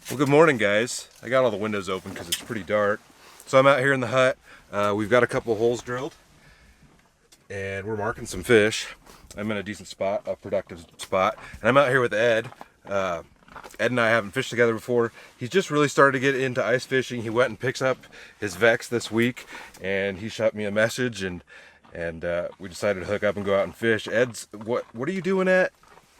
Well, good morning, guys. I got all the windows open because it's pretty dark. So I'm out here in the hut. We've got a couple of holes drilled and we're marking some fish. I'm in a decent spot, a productive spot. And I'm out here with Ed. Ed and I haven't fished together before. He's just really started to get into ice fishing. He went and picks up his Vex this week and he shot me a message and we decided to hook up and go out and fish. Ed's, what are you doing at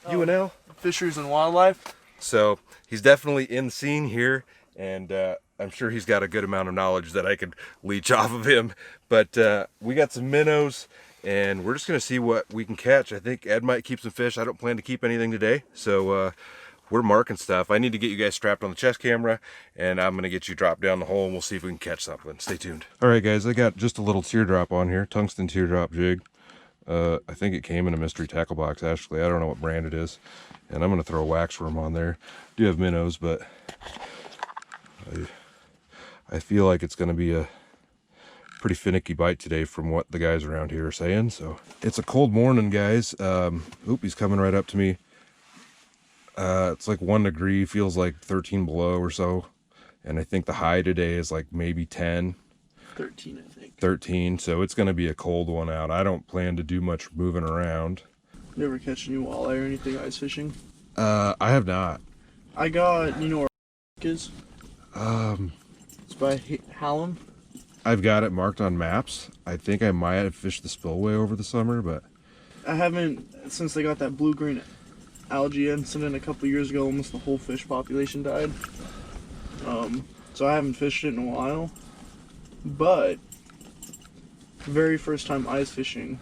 UNL? Fisheries and Wildlife. So he's definitely in the scene here, and I'm sure he's got a good amount of knowledge that I could leech off of him. But we got some minnows, and we're just going to see what we can catch. I think Ed might keep some fish. I don't plan to keep anything today, so we're marking stuff. I need to get you guys strapped on the chest camera, and I'm going to get you dropped down the hole, and we'll see if we can catch something. Stay tuned. All right, guys, I got just a little teardrop on here, tungsten teardrop jig. I think it came in a mystery tackle box, actually. I don't know what brand it is. And I'm going to throw a wax worm on there. I do have minnows, but I feel like it's going to be a pretty finicky bite today from what the guys around here are saying. So it's a cold morning, guys. Oop, he's coming right up to me. It's like 1 degree, feels like 13 below or so. And I think the high today is like maybe 10. 13, I think. 13, so it's going to be a cold one out. I don't plan to do much moving around. Never catch any walleye or anything ice fishing? I have not. I got, you know where is? It's by Hallam. I've got it marked on maps. I think I might have fished the spillway over the summer, but I haven't, since they got that blue-green algae incident a couple years ago, almost the whole fish population died. So I haven't fished it in a while. But, very first time ice fishing.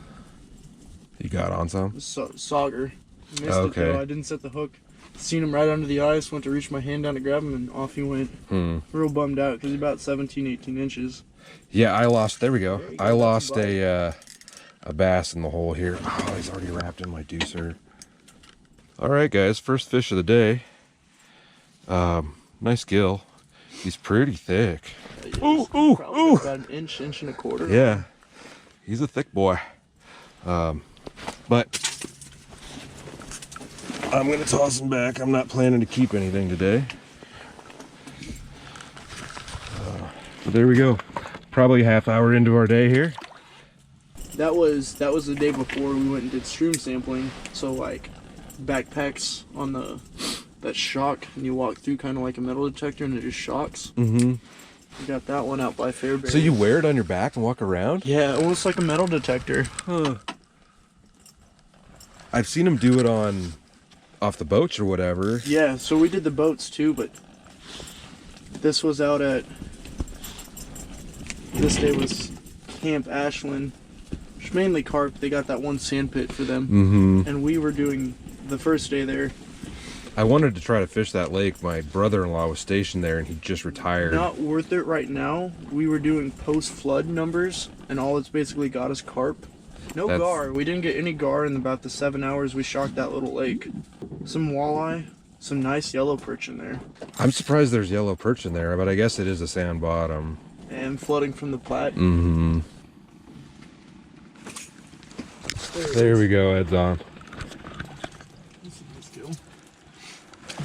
You got on some? Sauger. Missed it though. I didn't set the hook. Seen him right under the ice, went to reach my hand down to grab him, and off he went. Real bummed out because he's about 17, 18 inches. Yeah, I lost, there we go. I lost a bass in the hole here. Oh, he's already wrapped in my deucer. All right, guys, first fish of the day. Nice gill. He's pretty thick. Ooh, ooh, ooh. About an inch and a quarter. Yeah, he's a thick boy. But I'm gonna toss him back. I'm not planning to keep anything today. But there we go. Probably a half hour into our day here. That was the day before we went and did stream sampling. So like backpacks on that shock, and you walk through kind of like a metal detector, and it just shocks. We got that one out by Fairbury. So you wear it on your back and walk around? Yeah, almost like a metal detector. Huh. I've seen them do it off the boats or whatever. Yeah, so we did the boats too, but this was out at, this day was Camp Ashland, which is mainly carp. They got that one sand pit for them. And we were doing the first day there. I wanted to try to fish that lake. My brother-in-law was stationed there and he just retired. Not worth it right now. We were doing post-flood numbers, and all it's basically got is carp. No gar. We didn't get any gar in about the 7 hours we shocked that little lake. Some walleye, some nice yellow perch in there. I'm surprised there's yellow perch in there, but I guess it is a sand bottom. And flooding from the Platte. There we go, Ed's on.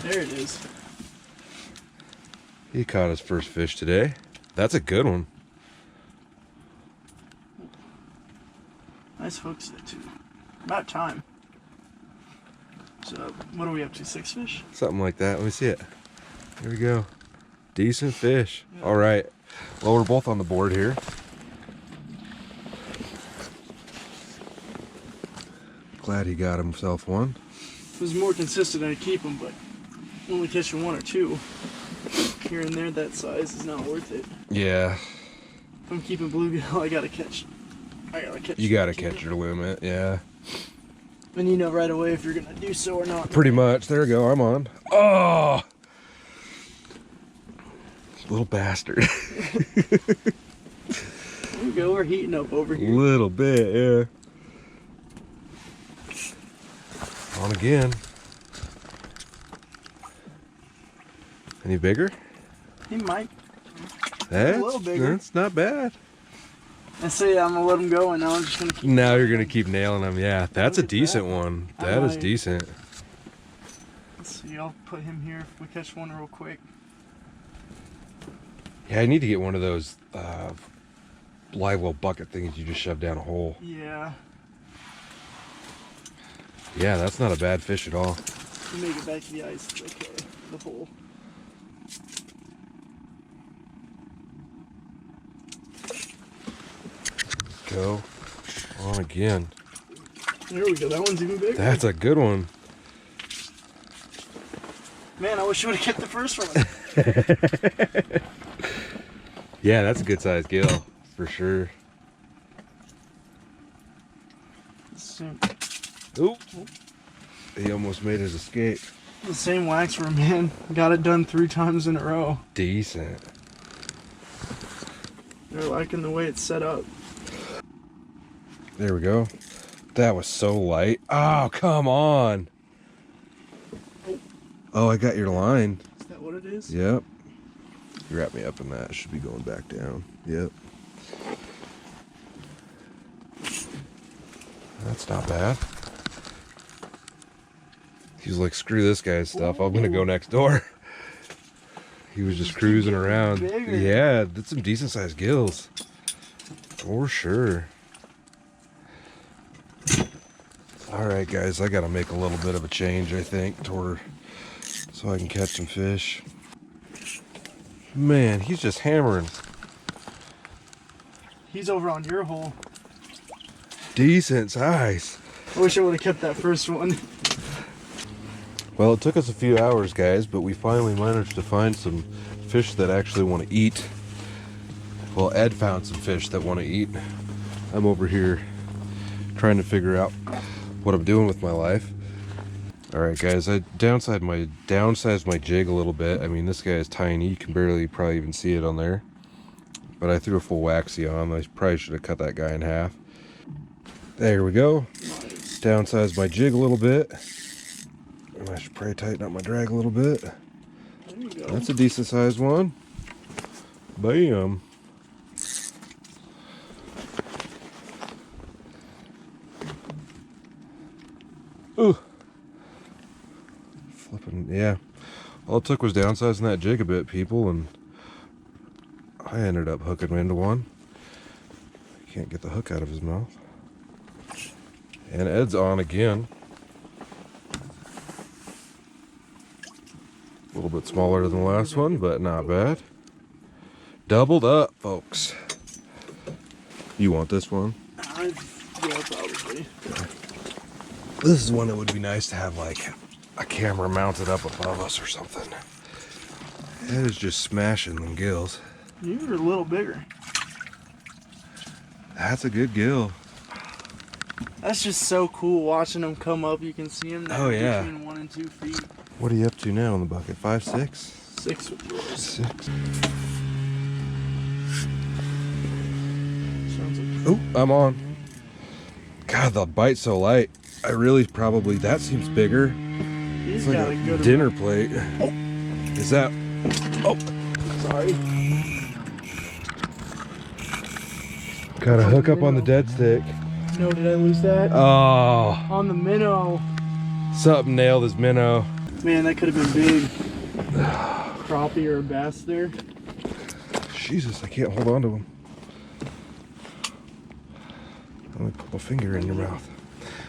There it is. He caught his first fish today. That's a good one. Nice hook set too. About time. So, what are we up to? 6 fish? Something like that. Let me see it. There we go. Decent fish. Yeah. All right. Well, we're both on the board here. Glad he got himself one. If it was more consistent, I'd keep him, but only catching 1 or 2 here and there that size is not worth it. Yeah. If I'm keeping bluegill, I gotta catch. You gotta catch your limit, yeah. And you know right away if you're gonna do so or not. Pretty much. There we go. I'm on. Oh, little bastard. There we go. We're heating up over here. Little bit, yeah. On again. Any bigger? He might. That's a little bigger. That's not bad. I say I'm gonna let him go, and now I'm just gonna keep. Now you're gonna keep nailing them. Yeah, that's a decent one. That is decent. Let's see. I'll put him here if we catch one real quick. Yeah, I need to get one of those live well bucket things you just shove down a hole. Yeah. Yeah, that's not a bad fish at all. You make it back to the ice, it's okay. The hole. Go on again. There we go. That one's even bigger. That's a good one. Man, I wish I would have kept the first one. Yeah, that's a good sized gill for sure. Oop. He almost made his escape. The same waxworm, man. Got it done 3 times in a row. Decent. They're liking the way it's set up. There we go. That was so light. Oh, come on. Oh, I got your line. Is that what it is? Yep. You wrap me up in that. Should be going back down. Yep. That's not bad. He was like, screw this guy's stuff. I'm going to go next door. He was just cruising around. Bigger. Yeah, that's some decent sized gills. For sure. Alright guys, I gotta make a little bit of a change, I think, so I can catch some fish. Man, he's just hammering. He's over on your hole. Decent size. I wish I would have kept that first one. Well, it took us a few hours, guys, but we finally managed to find some fish that actually want to eat. Well, Ed found some fish that want to eat. I'm over here trying to figure out what I'm doing with my life. Alright guys, I downsized my jig a little bit. I mean, this guy is tiny. You can barely probably even see it on there. But I threw a full waxy on. I probably should have cut that guy in half. There we go. Nice. Downsized my jig a little bit. And I should probably tighten up my drag a little bit. There you go. That's a decent sized one. Bam. Ooh. Flipping, yeah. All it took was downsizing that jig a bit, people, and I ended up hooking into one. Can't get the hook out of his mouth. And Ed's on again. A little bit smaller than the last one, but not bad. Doubled up, folks. You want this one? Yeah, probably. This is one that would be nice to have like a camera mounted up above us or something. Ed is just smashing them gills. You were a little bigger. That's a good gill. That's just so cool watching them come up. You can see them there between 1 and 2 feet. What are you up to now on the bucket? 5, 6? 6 with yours. 6. Sounds like Oh, I'm on. God, the bite's so light. I really probably, that seems bigger. he's It's like got a a good dinner plate. Oh. Is that, oh, Sorry. got a hook up on the dead stick. No, did I lose that? Oh, On the minnow. something nailed his minnow. Man, that could have been big. Crappie or a bass there. Jesus, I can't hold on to him. Let me put my finger in your mouth.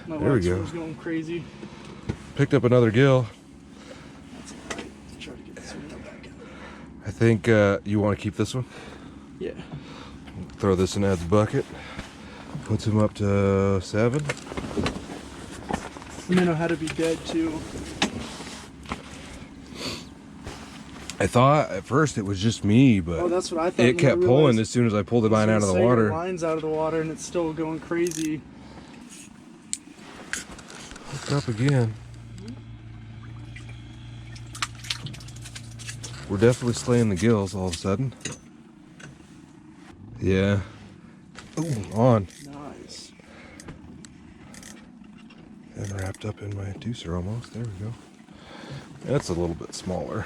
My There we go. was going crazy. Picked up another gill. That's alright. Let's try to get this minnow back in. I think you want to keep this one. Yeah. Throw this in Ed's bucket. Puts him up to 7. The minnow had to be dead too. I thought at first it was just me, but Oh, that's what I thought. it kept pulling as soon as I pulled the line out of the water. Line's out of the water and it's still going crazy. Hooked up again. We're definitely slaying the gills all of a sudden. Yeah. Ooh, on. Nice. And wrapped up in my deucer almost. There we go. That's a little bit smaller.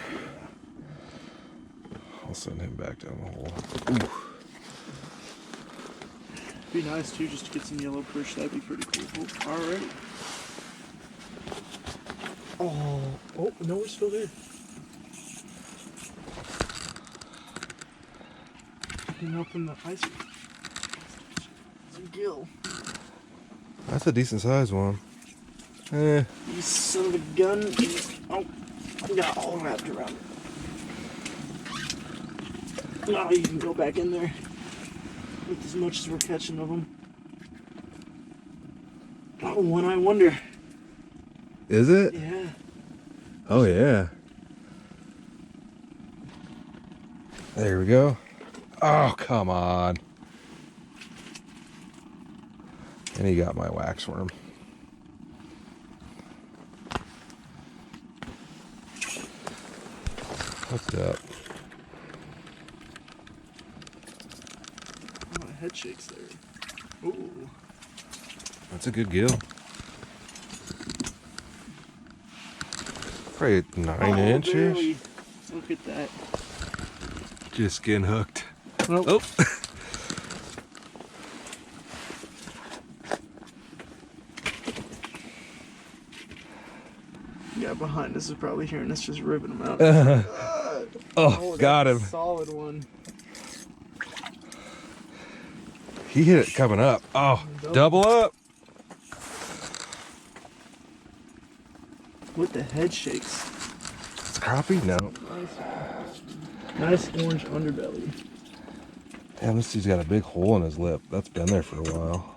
I'll send him back down the hole. Ooh. Be nice too, just to get some yellow perch. That'd be pretty cool. Alright. Oh, no, we're still there. looking up in the ice. It's a gill. That's a decent sized one. Eh. You son of a gun. Oh, I got all wrapped around it. Oh, you can go back in there with as much as we're catching of them. Oh, one-eye wonder. Is it? Yeah. Oh yeah. There we go. Oh, come on. And he got my waxworm. Hooked up. Oh, my head shakes there. Ooh. That's a good gill. Probably 9-inch. Barely. Look at that. Just skin hooked. Well, Oh. yeah, behind us is probably hearing us just ripping them out. Oh, got him. Solid one. He hit it coming up. Oh, double up. With the head shakes. It's a crappie? No. Nice orange underbelly. Damn, this dude's got a big hole in his lip. That's been there for a while.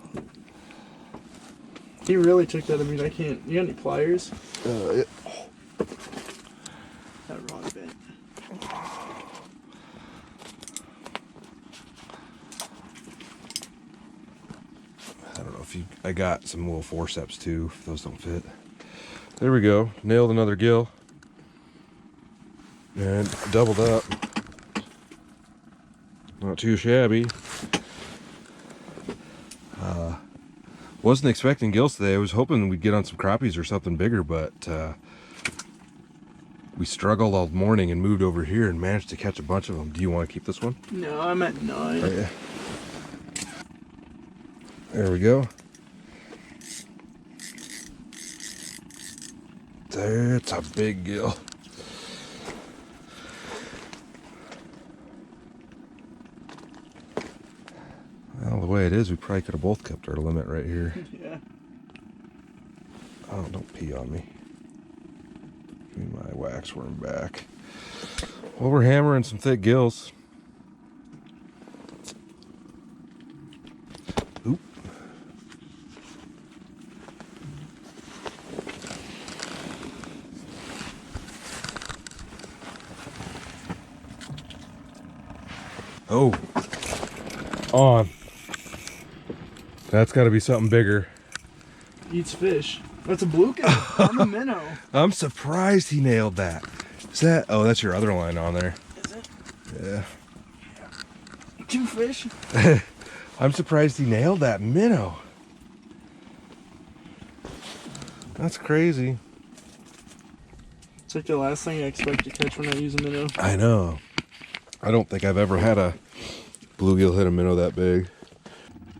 He really took that. I mean, I can't. You got any pliers? It, That rod bent. I don't know if you. I got some little forceps too. If those don't fit. There we go. Nailed another gill. And doubled up. Not too shabby. Wasn't expecting gills today. I was hoping we'd get on some crappies or something bigger, but we struggled all morning and moved over here and managed to catch a bunch of them. Do you want to keep this one? No, I'm at 9. Oh, yeah. There we go. That's a big gill. Well, the way it is, we probably could have both kept our limit right here. Yeah. Oh, don't pee on me. Give me my waxworm back. Well, we're hammering some thick gills. Oop. Oh. On. That's got to be something bigger. Eats fish. That's a bluegill. I'm a minnow. I'm surprised he nailed that. Is that? Oh, that's your other line on there. Is it? Yeah. 2 fish? I'm surprised he nailed that minnow. That's crazy. It's like the last thing I expect to catch when I use a minnow. I know. I don't think I've ever had a bluegill hit a minnow that big.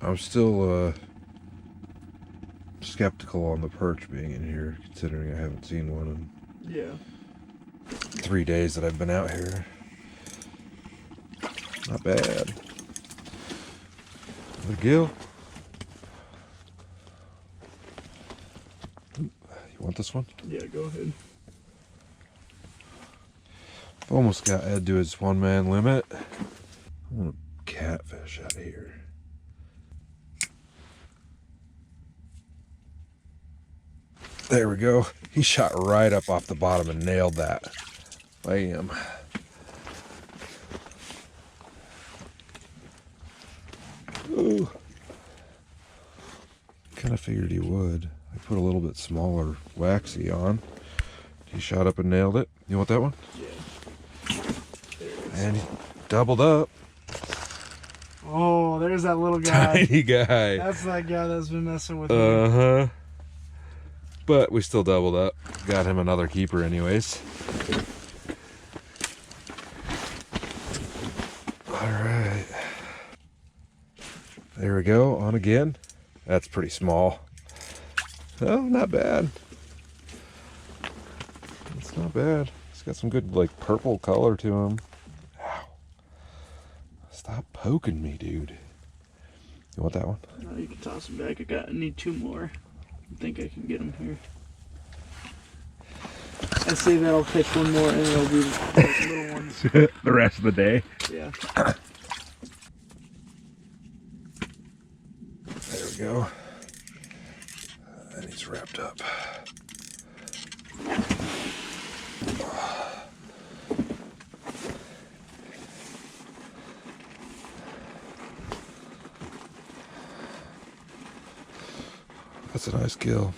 I'm still skeptical on the perch being in here, considering I haven't seen one in Yeah. 3 days that I've been out here. Not bad. The gill. You want this one? Yeah, go ahead. Almost got Ed to his one-man limit. I want a catfish out of here. There we go. He shot right up off the bottom and nailed that. Bam. Ooh. Kind of figured he would. I put a little bit smaller waxy on. He shot up and nailed it. You want that one? Yeah. And he doubled up. Oh, there's that little guy. Tiny guy. That's that guy that's been messing with me. Uh-huh. But we still doubled up. Got him another keeper anyways. Alright. There we go. On again. That's pretty small. Oh, not bad. It's not bad. It's got some good, like, purple color to him. Ow. Stop poking me, dude. You want that one? No, you can toss them back. I need 2 more. I think I can get them here. I say that I'll catch 1 more and it'll be like little ones. The rest of the day. Yeah. There we go. And he's wrapped up. That's a nice gill.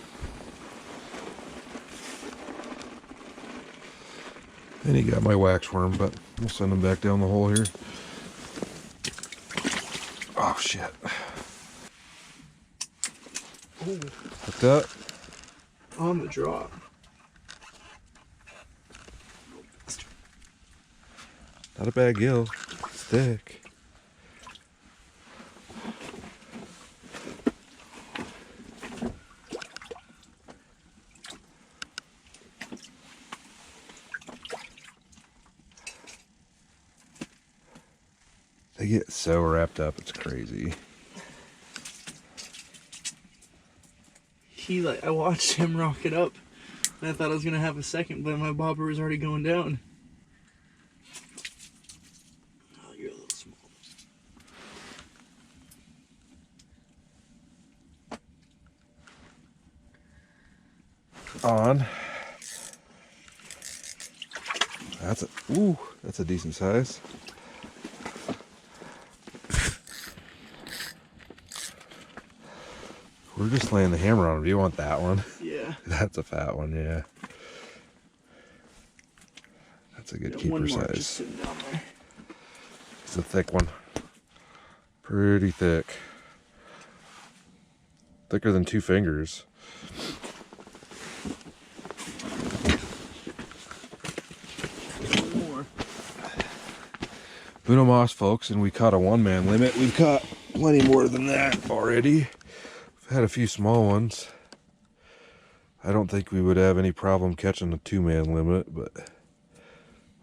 And he got my waxworm, but we'll send him back down the hole here. Oh shit. Ooh. Hooked up. On the drop. Not a bad gill. It's thick. They get so wrapped up, it's crazy. I watched him rock it up, and I thought I was gonna have a second, but my bobber was already going down. Oh, you're a little small. On. That's a decent size. We're just laying the hammer on him. Do you want that one? Yeah. That's a fat one, yeah. That's a good keeper one more size. just sitting down there. It's a thick one. Pretty thick. Thicker than 2 fingers. One more. Uno Mas, folks, and we caught a 1-man limit. We've caught plenty more than that already. We've had a few small ones. I don't think we would have any problem catching a 2-man limit, but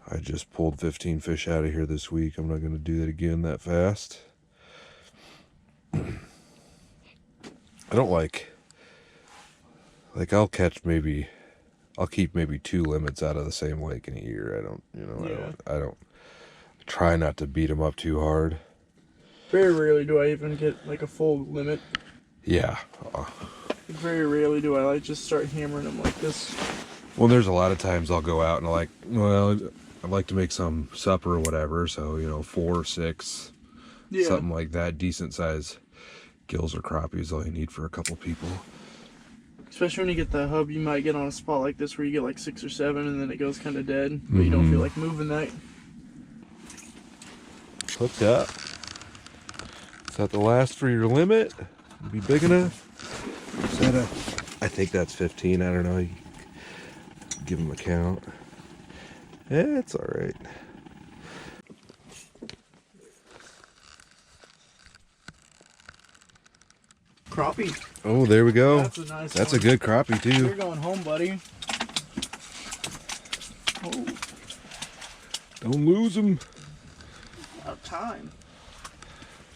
I just pulled 15 fish out of here this week. I'm not going to do that again that fast. I don't like I'll keep maybe 2 limits out of the same lake in a year. I don't try not to beat them up too hard. Very rarely do I even get like a full limit. Yeah. Very rarely do I just start hammering them like this. Well, there's a lot of times I'll go out and I'd like to make some supper or whatever. So, 4 or 6, something like that. Decent size gills or crappies, all you need for a couple people. Especially when you get the hub, you might get on a spot like this where you get like 6 or 7 and then it goes kind of dead. But you don't feel like moving that. Hooked up. Is that the last for your limit? Be big enough? Is that I think that's 15. I don't know. You give him a count. Yeah, it's all right. Crappie. Oh, there we go. That's a nice That's one. a good crappie too. You're going home, buddy. Oh, Don't lose him. about time.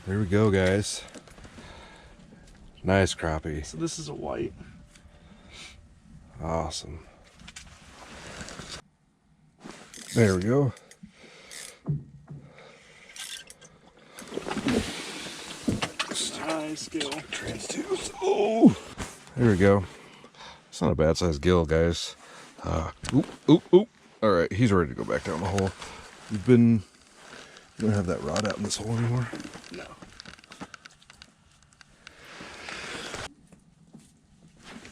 There we go, guys. Nice crappie. So this is a white. Awesome. There we go. Nice gill. Transduce. Oh, there we go. It's not a bad sized gill, guys. All right, he's ready to go back down the hole. You don't have that rod out in this hole anymore? No.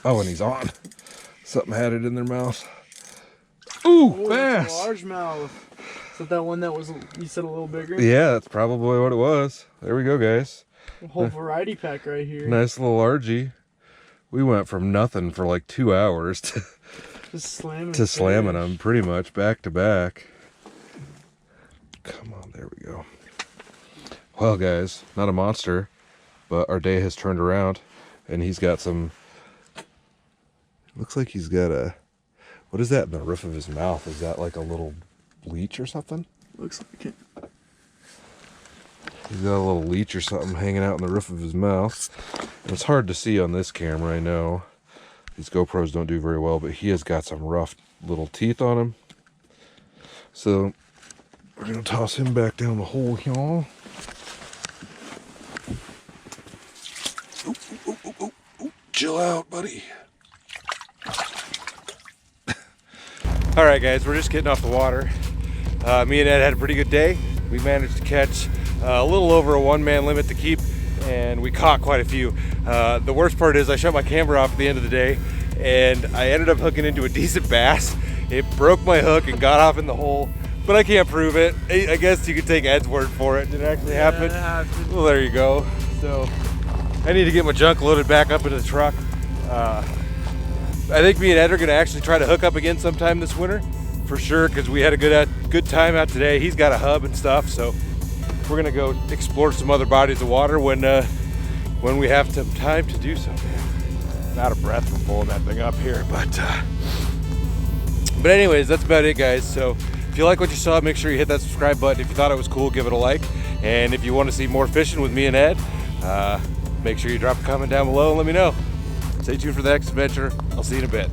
Oh, and he's on. Something had it in their mouth. Ooh, bass. Largemouth. Is that one that was, you said, a little bigger? Yeah, that's probably what it was. There we go, guys. A whole variety pack right here. Nice little largie. We went from nothing for like 2 hours to Just slamming them pretty much back to back. Come on, there we go. Well, guys, not a monster, but our day has turned around, and he's got some. Looks like he's got a. What is that in the roof of his mouth? Is that like a little bleach or something? Looks like it. He's got a little leech or something hanging out in the roof of his mouth. And it's hard to see on this camera, I know. These GoPros don't do very well, but he has got some rough little teeth on him. So we're gonna toss him back down the hole here. Oh, chill out, buddy. All right, guys, we're just getting off the water. Me and Ed had a pretty good day. We managed to catch a little over a one-man limit to keep, and we caught quite a few. The worst part is I shut my camera off at the end of the day, and I ended up hooking into a decent bass. It broke my hook and got off in the hole, but I can't prove it. I guess you could take Ed's word for it. Did it actually happen? It happened. Well, there you go. So I need to get my junk loaded back up into the truck. I think me and Ed are gonna actually try to hook up again sometime this winter, for sure, because we had a good time out today. He's got a hub and stuff, so we're gonna go explore some other bodies of water when we have some time to do so. Man, I'm out of breath from pulling that thing up here, but anyways, that's about it, guys. So if you like what you saw, make sure you hit that subscribe button. If you thought it was cool, give it a like, and if you want to see more fishing with me and Ed, make sure you drop a comment down below and let me know. Stay tuned for the next adventure. I'll see you in a bit.